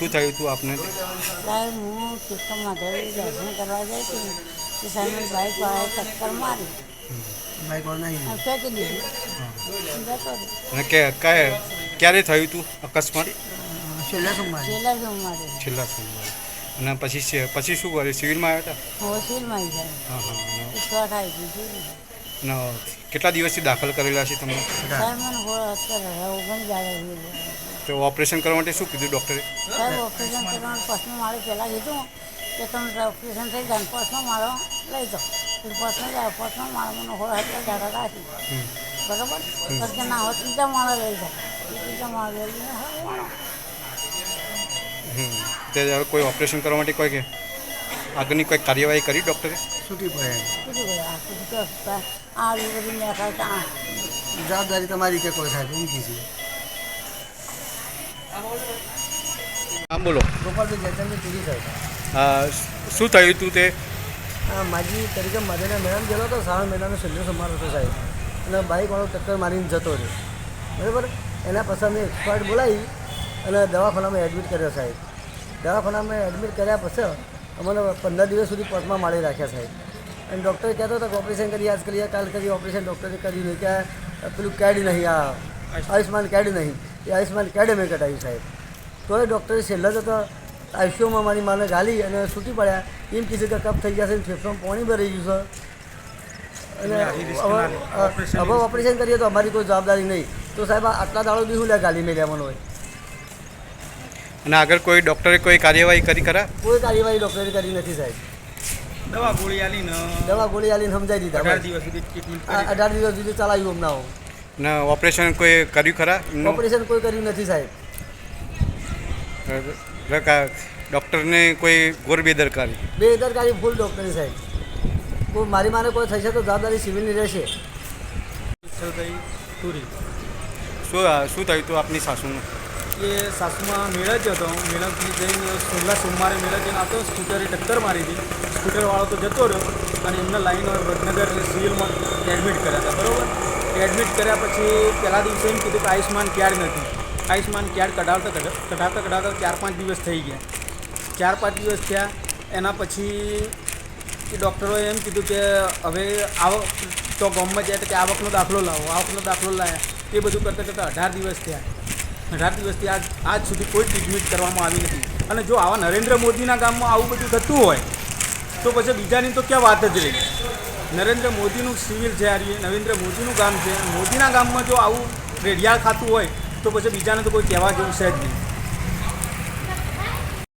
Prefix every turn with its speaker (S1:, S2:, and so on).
S1: શું થયું હતું આપને?
S2: સાહેબ હું તીર્થમાં દર્શન કરવા જઈ હતી તો સાહેબ બાઇક વાળાએ ટક્કર મારી, બાઇક વાળા ફેંકી દીધી જતો રહ્યો.
S1: અને ક્યારે થયું હતું અકસ્માત?
S2: છેલ્લા સોમવારે.
S1: છેલ્લા સોમવારે. અને પછી શું કર્યું? સિવિલમાં આવ્યા હતા?
S2: હોસ્પિટલમાં આવી જાય
S1: હા હા.
S2: શોર્ટ આવી ગઈ.
S1: અને કેટલા દિવસથી દાખલ કરેલા છે તમને?
S2: સાહેબ મને અત્યારે 19 દાડા.
S1: તો ઓપરેશન કરવા માટે શું કીધું ડૉક્ટરે?
S2: સાહેબ ઓપરેશન કરવાનું 5મો માળો પહેલાં કીધું કે તમે ઓપરેશન થઈ જાય 5મો માળો લઈ જાઓ. એટલે 5મો માળો મને 17 દાડા રાખી બરાબર. પછી ના હોય 3જા માળો લઈ જાઓ. 3જા માળો લઈને
S1: તે હવે કોઈ ઓપરેશન કરવા માટે કોઈ આગળની કોઈ કાર્યવાહી કરી ડૉક્ટરે?
S2: છૂટી પડે આ બધી મેં જવાબદારી તમારી કે કોઈ સાહેબ એમ કીધી.
S1: આમ બોલો.
S2: ગોપાલભાઈ જયચંદ્ર તીરી સાહેબ.
S1: શું થયું હતું તે?
S2: માજી તરીકે મધેના મેળામાં ગયેલો હતો. સારા મેળાનો છેલ્લો સમાર હતો સાહેબ. અને બાઇકવાળો ટક્કર મારીને જતો રહ્યો બરાબર. એના પછી અમે એક્સપર્ટ બોલાવી અને દવાખાનામાં એડમિટ કર્યો સાહેબ. દવાખાનામાં એડમિટ કર્યા પછી અમને 15 દિવસ સુધી પટમાં માળી રાખ્યા સાહેબ. અને ડૉક્ટરે કહેતો હતો કે ઓપરેશન કરીએ, આજ કરીએ, કાલ કરીએ. ઓપરેશન ડૉક્ટરે કર્યું નહીં કે પેલું કેડ નહીં, આ આયુષ્માન કેડ નહીં, એ આયુષ્માન કેડ મેં કટાવ્યું સાહેબ. તો એ ડૉક્ટરે છેલ્લા જતો આઈસીયુમાં મારી માને ગાલી અને છૂટી પડ્યા. એમ કીધું કે કફ થઈ ગયા છે, ફેફસામાં પાણી ભરાઈ ગયું છે અને હવે ઓપરેશન કરીએ તો અમારી કોઈ જવાબદારી નહીં. તો સાહેબ આટલા દાડો બી હું લે ગાલી મેં લેવાનો હોય.
S1: અને આગળ કોઈ ડૉક્ટરે કોઈ કાર્યવાહી કરી ખરા?
S2: કોઈ કાર્યવાહી ડૉક્ટરે કરી નથી સાહેબ. દવા ગોળી આલીને સમજાવી દીધા. 18 દિવસ સુધી ચલાવ્યું હમણાં.
S1: ને ઓપરેશન કોઈ કર્યું ખરા?
S2: ઓપરેશન કોઈ કર્યું નથી સાહેબ.
S1: ડૉક્ટરને કોઈ ઘોર
S2: બેદરકારી ફૂલ ડૉક્ટરની સાહેબ. કોઈ મારી માને કોઈ થશે તો જવાબદારી સિવિલની રહેશે.
S1: શું થયું હતું આપની સાસુનું?
S3: એ સાસુમાં મેળા જ હતો. મેળાથી જઈને છેલ્લા સોમવારે મેળા જઈને આવતો સ્કૂટરે ટક્કર મારી હતી. સ્કૂટરવાળો તો જતો રહ્યો અને એમને લાઈન વડનગર સિવિલમાં એડમિટ કર્યા હતા બરાબર. એડમિટ કર્યા પછી પહેલા દિવસે એમ કીધું કે આયુષ્માન કાર્ડ નથી. આયુષ્માન કાર્ડ કઢાવતા 4-5 દિવસ થઈ ગયા. 4-5 દિવસ થયા. એના પછી એ ડૉક્ટરોએ એમ કીધું કે હવે આવક તો ગામમાં જાય તો કે આવકનો દાખલો લાવો. આવકનો દાખલો લાવ્યા. એ બધું કરતાં 18 દિવસ થયા. 18 દિવસથી આજ સુધી કોઈ ટ્રીટમેન્ટ કરવામાં આવી નથી. અને જો આવા નરેન્દ્ર મોદીના ગામમાં આવું બધું થતું હોય તો પછી બીજાની તો ક્યાં વાત જ રહી. નરેન્દ્ર મોદીનું સિવિલ છે, નરેન્દ્ર મોદીનું ગામ છે. મોદીના ગામમાં જો આવું રેડિયાળ ખાતું હોય તો પછી બીજાને તો કોઈ કહેવા જેવું છે જ નહીં.